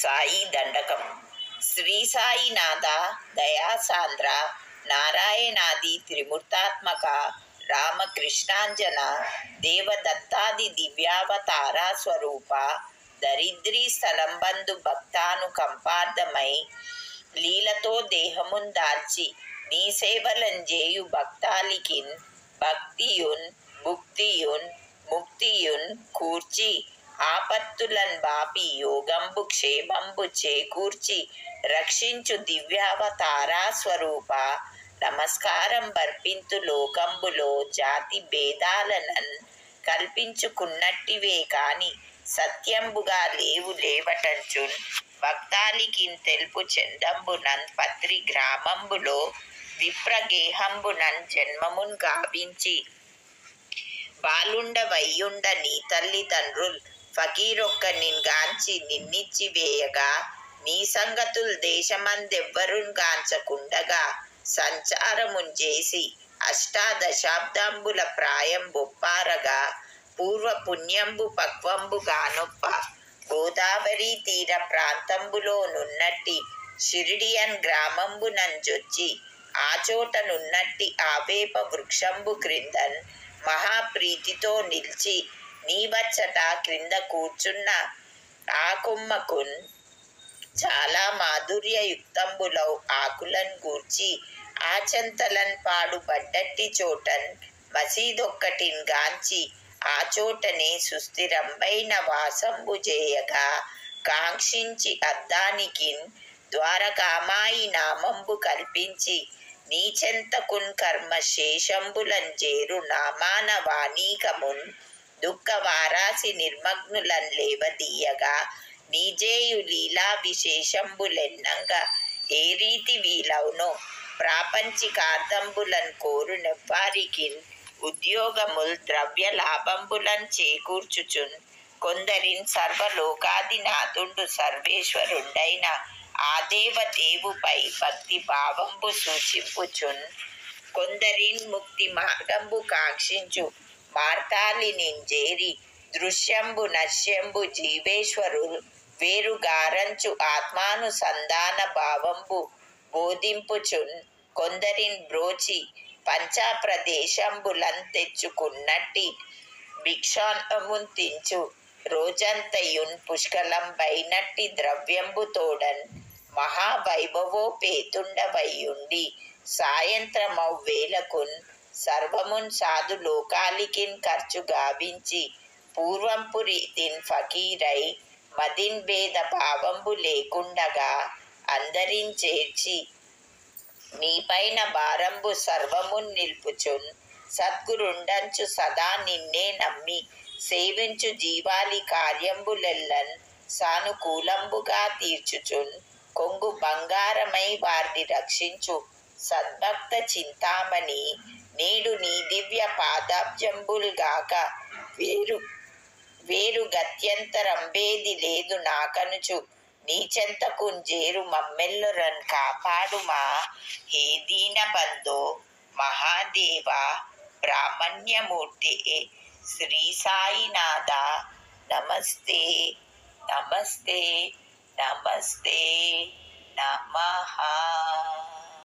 సాయి దండకం. శ్రీ సాయినాథ దయాసాంద్ర నారాయణాది త్రిమూర్తాత్మక రామకృష్ణాంజన దేవదత్తాది దివ్యావతారా స్వరూప దరిద్రీ స్థలంబంధు భక్తానుకంపార్థమై లీలతో దేహమున్ దాల్చి నీ సేవలంజేయు భక్తాలికిన్ భక్తియున్ భుక్తియున్ ముక్తియున్ కూర్చి ఆపత్తులన్ బాపి యోగంబు క్షేమంబు చేకూర్చి రక్షించు దివ్యావతారా స్వరూప నమస్కారం బర్పింతు లోకంబులో జాతి భేదాలనన్ కల్పించుకున్నట్టివే కాని సత్యంబుగా లేవు లేవటంచున్ భక్తాలికిన్ తెలుపు చందంబునన్ పత్రి గ్రామంబులో విప్రగేహంబునన్ జన్మమున్ గావించి బాలుండ వయ్యుండ నీ తల్లిదండ్రుల్ ఫకీరొక్క నిన్గాంచి నిన్నిచ్చి వేయగా నీ సంగతుల్ దేశమందెవ్వరున్ గాంచకుండగా సంచారముంజేసి అష్టాదశాబ్దంబుల ప్రాయం బొప్పారగా పూర్వ పుణ్యంబు పక్వంబు గానొప్ప గోదావరి తీర ప్రాంతంబులో నున్నట్టి షిరిడియన్ గ్రామంబునంజొచ్చి ఆచోటనున్నట్టి ఆవేప వృక్షంబు క్రిందన్ మహాప్రీతితో నిలిచి నీవచ్చట క్రింద కూర్చున్న ఆ కొమ్మకున్ చాలా మాధుర్యయుక్తంబులౌ ఆకులన్ గూర్చి ఆచంతలన్ పాడు బడ్డట్టి చోటన్ మసీదొక్కటిన్ గాంచి ఆ చోటనే సుస్థిరంబైన వాసంబు చేయగా కాంక్షించి అద్దానికిన్ ద్వారకామాయి నామంబు కల్పించి నీచెంతకున్ కర్మ శేషంబులన్ చేరు నామాన వాణీకమున్ దుఃఖ వారాసి నిర్మగ్నులన్ లేవదీయగా నీజేయు లీలా విశేషంబులెన్నంగా ఏ రీతి వీలవునో ప్రాపంచికార్థంబులన్ కోరు నెవ్వారికిన్ ఉద్యోగముల్ ద్రవ్య లాభంబులన్ చేకూర్చుచున్ కొందరిన్ సర్వలోకాదినాథుండు సర్వేశ్వరుండైన ఆ దేవదేవుపై భక్తి భావంబు సూచింపుచున్ కొందరిన్ ముక్తి మార్గంబు కాంక్షించు మార్తాలినింజేరి దృశ్యంబు నశ్యంబు జీవేశ్వరుల్ వేరుగారంచు ఆత్మానుసంధాన భావంబు బోధింపుచున్ కొందరిన్ బ్రోచి పంచాప్రదేశంబులన్ తెచ్చుకున్నట్టి భిక్షాన్నమున్ తించు రోజంతయున్ పుష్కలంబైనట్టి ద్రవ్యంబు తోడన్ మహావైభవోపేతుండవయ్యుండి సాయంత్రమవ్వేలకున్ సర్వమున్ సాధు లోకాలికిన్ ఖర్చు గావించి పూర్వంపు రీతిన్ ఫకీరై మదిన్ భేద భావంబు లేకుండగా అందరిన్ చేర్చి నీపైన భారంబు సర్వమున్ నిల్పుచున్ సద్గురుండంచు సదా నిన్నే నమ్మి సేవించు జీవాలి కార్యంబులెల్లన్ సానుకూలంబుగా తీర్చుచున్ కొంగు బంగారమై వారిని రక్షించు సద్భక్త చింతామణి నేడు నీ దివ్య పాదాబ్జంబుల్గాక వేరు గత్యంతరంబేది లేదు నాకనుచు నీచెంతకుంజేరు మమ్మెల్లరన్ కాపాడుమా హే దీన బంధో మహాదేవ బ్రాహ్మణ్యమూర్తి శ్రీ సాయినాథ నమస్తే నమస్తే నమస్తే నమః.